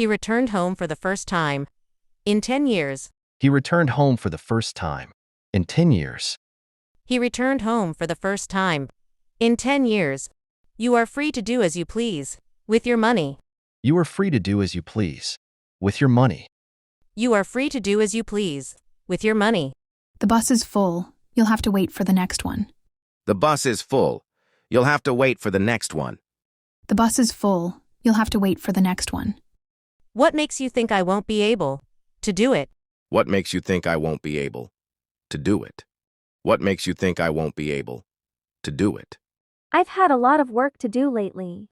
He returned home for the first time. In 10 years. He returned home for the first time. In 10 years. He returned home for the first time. In 10 years. You are free to do as you please. With your money. You are free to do as you please. With your money. You are free to do as you please. With your money. The bus is full. You'll have to wait for the next one. The bus is full. You'll have to wait for the next one. The bus is full. You'll have to wait for the next one. What makes you think I won't be able to do it? What makes you think I won't be able to do it? What makes you think I won't be able to do it? I've had a lot of work to do lately.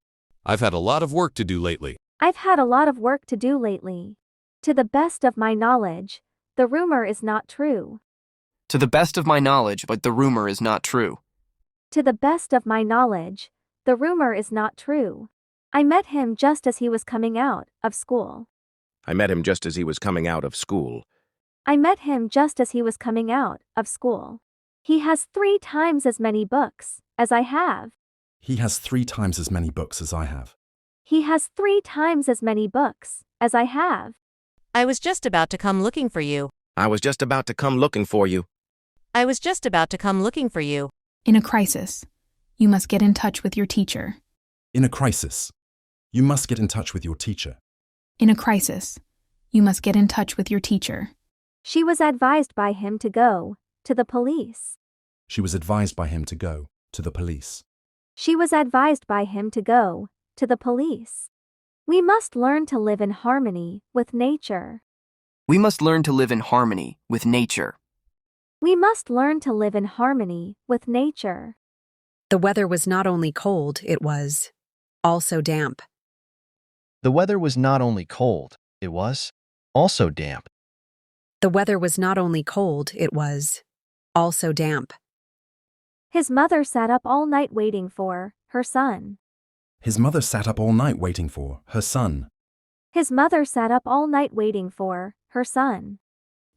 I've had a lot of work to do lately. I've had a lot of work to do lately. To the best of my knowledge, the rumor is not true. To the best of my knowledge, but the rumor is not true. To the best of my knowledge, the rumor is not true. I met him just as he was coming out of school. I met him just as he was coming out of school. I met him just as he was coming out of school. He has 3 times as many books as I have. He has 3 times as many books as I have. He has 3 times as many books as I have. I was just about to come looking for you. I was just about to come looking for you. I was just about to come looking for you. In a crisis, you must get in touch with your teacher. In a crisis, you must get in touch with your teacher. In a crisis, you must get in touch with your teacher. She was advised by him to go to the police. She was advised by him to go to the police. She was advised by him to go to the police. We must learn to live in harmony with nature. We must learn to live in harmony with nature. We must learn to live in harmony with nature. The weather was not only cold, it was also damp. The weather was not only cold, it was also damp. The weather was not only cold, it was also damp. His mother sat up all night waiting for her son. His mother sat up all night waiting for her son. His mother sat up all night waiting for her son.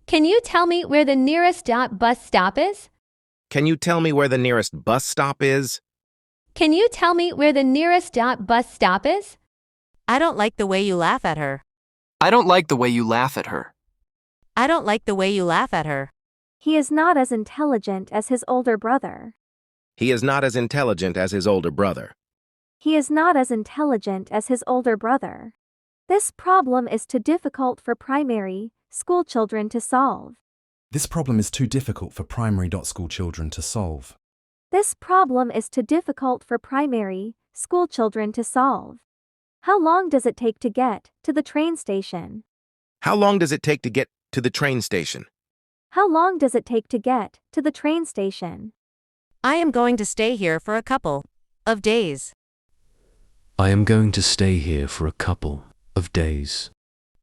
Can you tell me where the nearest bus stop is? Can you tell me where the nearest bus stop is? Can you tell me where the nearest bus stop is? I don't like the way you laugh at her. I don't like the way you laugh at her. I don't like the way you laugh at her. He is not as intelligent as his older brother. He is not as intelligent as his older brother. He is not as intelligent as his older brother. This problem is too difficult for primary school children to solve. This problem is too difficult for primary school children to solve. This problem is too difficult for primary school children to solve. How long does it take to get to the train station? How long does it take to get to the train station? How long does it take to get to the train station? I am going to stay here for a couple of days. I am going to stay here for a couple of days.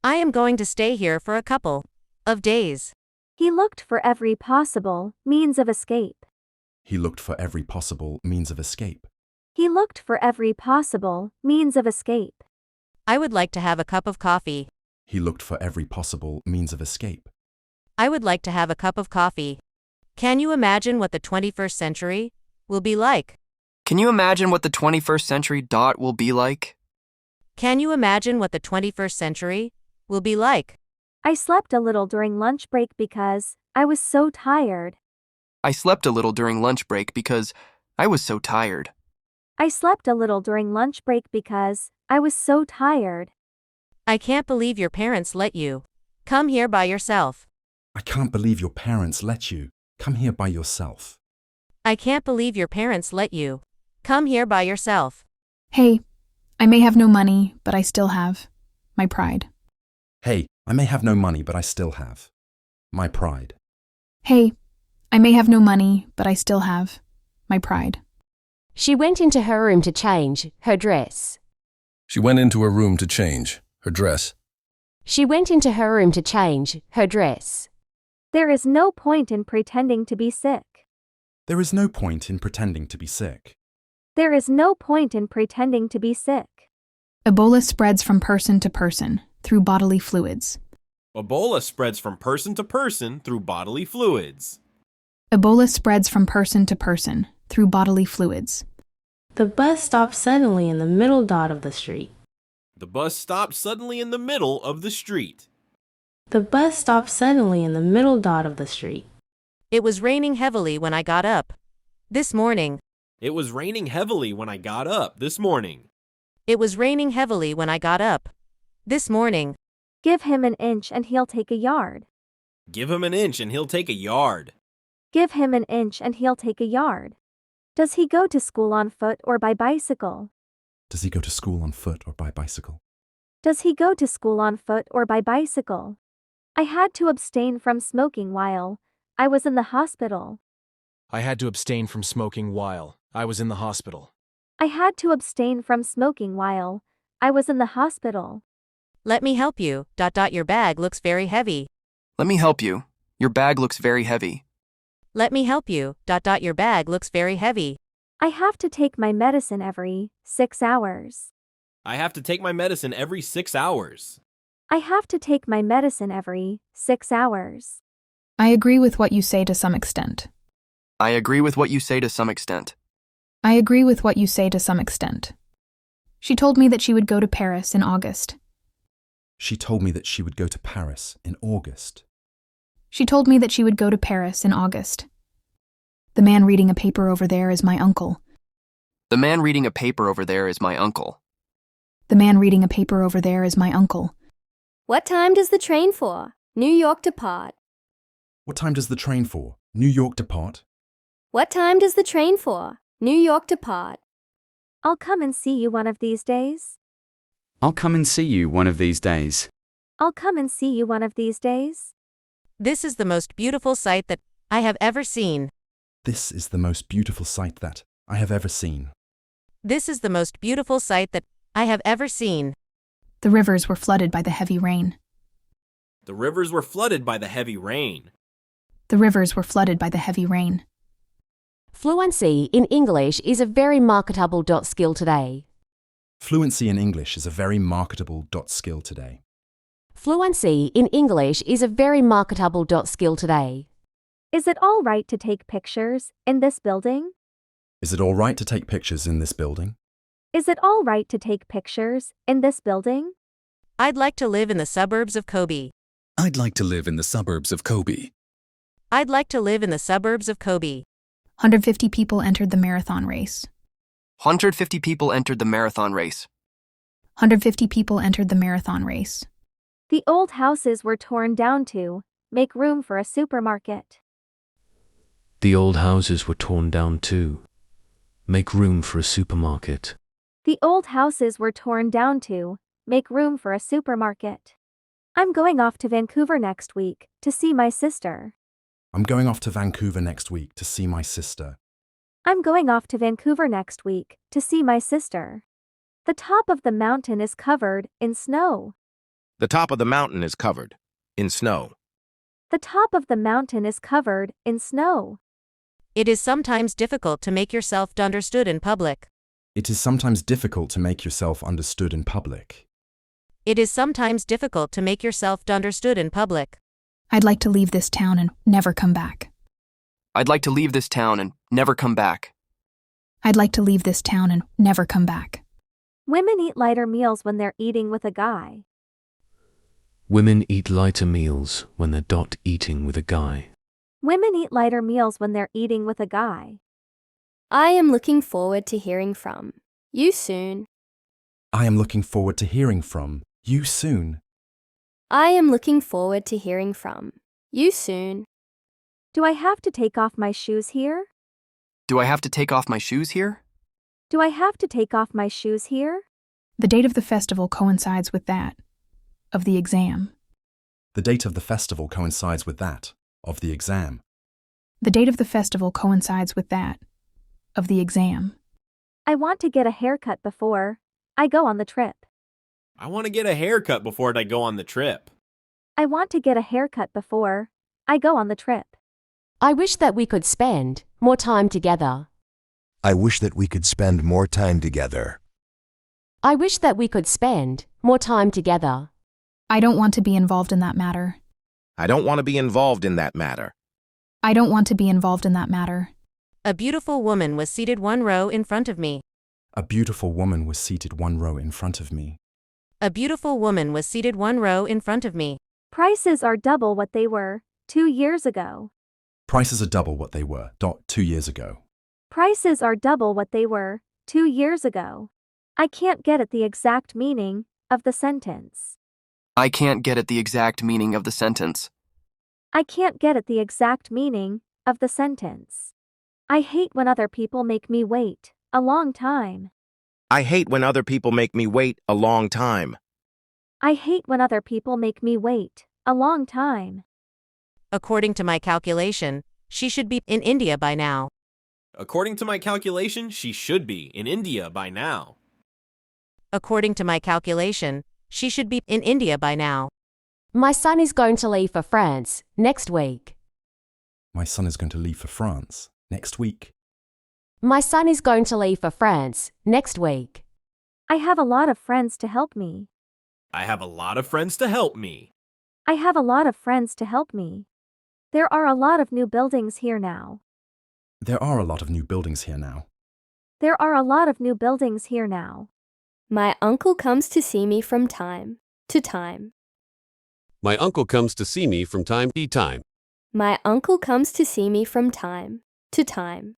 I am going to stay here for a couple of days. He looked for every possible means of escape. He looked for every possible means of escape. He looked for every possible means of escape. I would like to have a cup of coffee. He looked for every possible means of escape. I would like to have a cup of coffee. Can you imagine what the 21st century will be like? Can you imagine what the 21st century will be like? Can you imagine what the 21st century will be like? I slept a little during lunch break because I was so tired. I slept a little during lunch break because I was so tired. I slept a little during lunch break because I was so tired. I can't believe your parents let you come here by yourself. I can't believe your parents let you come here by yourself. I can't believe your parents let you come here by yourself. Hey, I may have no money, but I still have my pride. Hey, I may have no money, but I still have my pride. Hey, I may have no money, but I still have my pride. She went into her room to change her dress. She went into her room to change her dress. She went into her room to change her dress. There is no point in pretending to be sick. There is no point in pretending to be sick. There is no point in pretending to be sick. Ebola spreads from person to person through bodily fluids. Ebola spreads from person to person through bodily fluids. Ebola spreads from person to person through bodily fluids. The bus stopped suddenly in the middle dot of the street. The bus stopped suddenly in the middle of the street. The bus stopped suddenly in the middle dot of the street. It was raining heavily when I got up this morning. It was raining heavily when I got up this morning. It was raining heavily when I got up this morning. Give him an inch and he'll take a yard. Give him an inch and he'll take a yard. Give him an inch and he'll take a yard. Does he go to school on foot or by bicycle? Does he go to school on foot or by bicycle? Does he go to school on foot or by bicycle? I had to abstain from smoking while I was in the hospital. I had to abstain from smoking while I was in the hospital. I had to abstain from smoking while I was in the hospital. Let me help you. Your bag looks very heavy. Let me help you. Your bag looks very heavy. Let me help you. Your bag looks very heavy. I have to take my medicine every 6 hours. I have to take my medicine every 6 hours. I have to take my medicine every 6 hours. I agree with what you say to some extent. I agree with what you say to some extent. I agree with what you say to some extent. She told me that she would go to Paris in August. She told me that she would go to Paris in August. She told me that she would go to Paris in August. The man reading a paper over there is my uncle. The man reading a paper over there is my uncle. The man reading a paper over there is my uncle. What time does the train for? New York depart. What time does the train for? New York depart? What time does the train for? New York depart. I'll come and see you one of these days. I'll come and see you one of these days. I'll come and see you one of these days. This is the most beautiful sight that I have ever seen. This is the most beautiful sight that I have ever seen. This is the most beautiful sight that I have ever seen. The rivers were flooded by the heavy rain. The rivers were flooded by the heavy rain. The rivers were flooded by the heavy rain. Fluency in English is a very marketable skill today. Fluency in English is a very marketable skill today. Fluency in English is a very marketable skill today. Is it all right to take pictures in this building? Is it all right to take pictures in this building? Is it all right to take pictures in this building? I'd like to live in the suburbs of Kobe. I'd like to live in the suburbs of Kobe. I'd like to live in the suburbs of Kobe. 150 people entered the marathon race. 150 people entered the marathon race. 150 people entered the marathon race. The old houses were torn down to make room for a supermarket. The old houses were torn down to make room for a supermarket. The old houses were torn down to make room for a supermarket. I'm going off to Vancouver next week to see my sister. I'm going off to Vancouver next week to see my sister. I'm going off to Vancouver next week to see my sister. The top of the mountain is covered in snow. The top of the mountain is covered in snow. The top of the mountain is covered in snow. It is sometimes difficult to make yourself understood in public. It is sometimes difficult to make yourself understood in public. It is sometimes difficult to make yourself understood in public. I'd like to leave this town and never come back. I'd like to leave this town and never come back. I'd like to leave this town and never come back. Women eat lighter meals when they're eating with a guy. Women eat lighter meals when they're eating with a guy. Women eat lighter meals when they're eating with a guy. I am looking forward to hearing from you soon. I am looking forward to hearing from you soon. I am looking forward to hearing from you soon. Do I have to take off my shoes here? Do I have to take off my shoes here? Do I have to take off my shoes here? The date of the festival coincides with that of the exam. The date of the festival coincides with that of the exam. The date of the festival coincides with that of the exam. I want to get a haircut before I go on the trip. I want to get a haircut before I go on the trip. I want to get a haircut before I go on the trip. I wish that we could spend more time together. I wish that we could spend more time together. I wish that we could spend more time together. I don't want to be involved in that matter. I don't want to be involved in that matter. I don't want to be involved in that matter. A beautiful woman was seated one row in front of me. A beautiful woman was seated one row in front of me. A beautiful woman was seated 1 row in front of me. Prices are double what they were 2 years ago. Prices are double what they were. 2 years ago. Prices are double what they were 2 years ago. I can't get at the exact meaning of the sentence. I can't get at the exact meaning of the sentence. I can't get at the exact meaning of the sentence. I hate when other people make me wait a long time. I hate when other people make me wait a long time. I hate when other people make me wait a long time. According to my calculation, she should be in India by now. According to my calculation, she should be in India by now. According to my calculation, she should be in India by now. My son is going to leave for France next week. My son is going to leave for France next week. My son is going to leave for France next week. I have a lot of friends to help me. I have a lot of friends to help me. I have a lot of friends to help me. There are a lot of new buildings here now. There are a lot of new buildings here now. There are a lot of new buildings here now. My uncle comes to see me from time to time. My uncle comes to see me from time to time. My uncle comes to see me from time to time.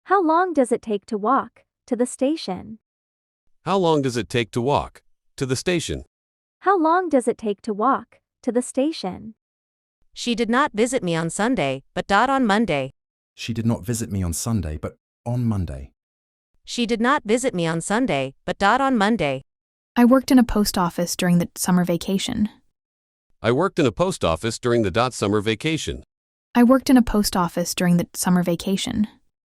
How long does it take to walk to the station? How long does it take to walk to the station? How long does it take to walk to the station? She did not visit me on Sunday, but on Monday. She did not visit me on Sunday, but on Monday. She did not visit me on Sunday, but on Monday. I worked in a post office during the summer vacation. I worked in a post office during the summer vacation. I worked in a post office during the summer vacation.